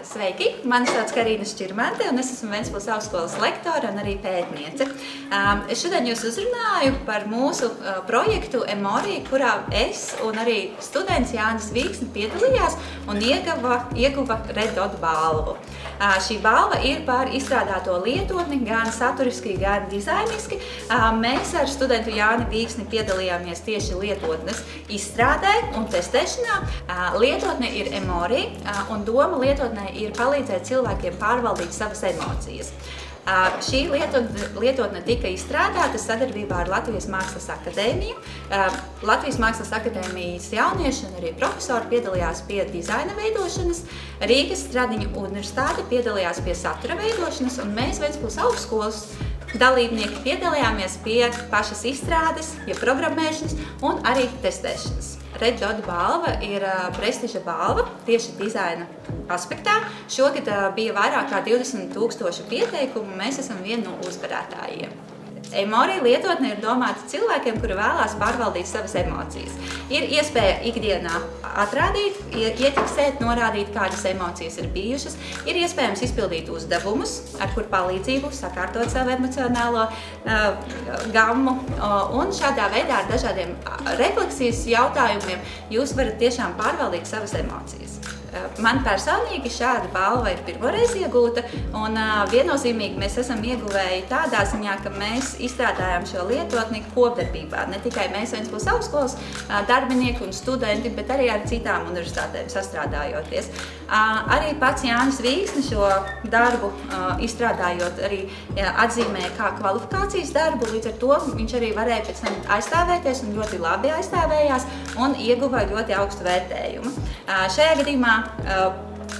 Sveiki! Mani sauc Karina Šķirmante, un es esmu Ventspils augstskolas lektore un arī pētniece. Es šodien jūs uzrunāju par mūsu projektu Emori, kurā es un arī students Jānis Vīksne piedalījās un ieguva Red Dot balvu. Šī balva ir par izstrādāto lietotni gan saturiski, gan dizainiski. Mēs ar studentu Jāni Vīksni piedalījāmies tieši lietotnes izstrādē un testēšanā. Lietotne ir Emori, un doma lietotnē ir palīdzēt cilvēkiem pārvaldīt savas emocijas. Šī lietotne tika izstrādāta sadarbībā ar Latvijas Mākslas akadēmiju. Latvijas Mākslas akadēmijas jaunieši un arī profesori piedalījās pie dizaina veidošanas. Rīgas Stradiņu universitāte piedalījās pie satura veidošanas, un mēs Ventspils augstskolas dalībnieki piedalījāmies pie pašas izstrādes, pie programmēšanas un arī testēšanas. Red Dot balva ir prestiža balva tieši dizaina aspektā. Šogad bija vairāk kā 20,000 pieteikumu, mēs esam vieni no uzvarētājiem. Emori lietotne ir domāta cilvēkiem, kuri vēlās pārvaldīt savas emocijas. Ir iespēja ikdienā atrādīt, iefiksēt, norādīt, kādas emocijas ir bijušas. Ir iespējams izpildīt uzdevumus, ar kur palīdzību sakārtot savu emocionālo gammu. Un šādā veidā ar dažādiem refleksijas jautājumiem jūs varat tiešām pārvaldīt savas emocijas. Man personīgi šāda balva ir pirmoreiz iegūta, un viennozīmīgi mēs esam ieguvēji tādā ziņā, ka mēs izstrādājām šo lietotni kopdarbībā. Ne tikai mēs Ventspils augstskolas darbinieki un studenti, bet arī ar citām universitātēm sastrādājoties. Arī pats Jānis Vīksne šo darbu izstrādājot arī atzīmēja kā kvalifikācijas darbu, līdz ar to viņš arī varēja pēc tam aizstāvēties un ļoti labi aizstāvējās un ieguva ļoti augstu vērtējumu. Šajā gadījumā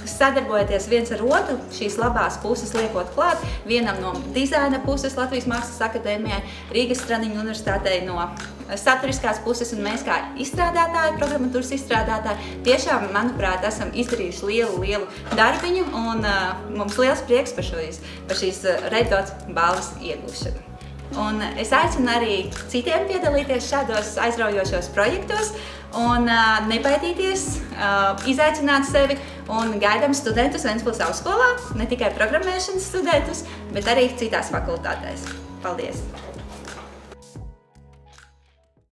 sadarbojoties viens ar otru, šīs labās puses liekot klāt, vienam no dizaina puses Latvijas Mākslas akadēmijai, Rīgas Stradiņu universitātei no saturiskās puses, un mēs kā izstrādātāji, programmatūras izstrādātāji, tiešām, manuprāt, esam izdarījuši lielu darbiņu, un mums liels prieks par šīs Red Dot balvas iegūšanu. Un es aicinu arī citiem piedalīties šādos aizraujošos projektos un nebaidīties, izaicināt sevi, un gaidām studentus Ventspils augstskolā, ne tikai programmēšanas studentus, bet arī citās fakultātēs. Paldies!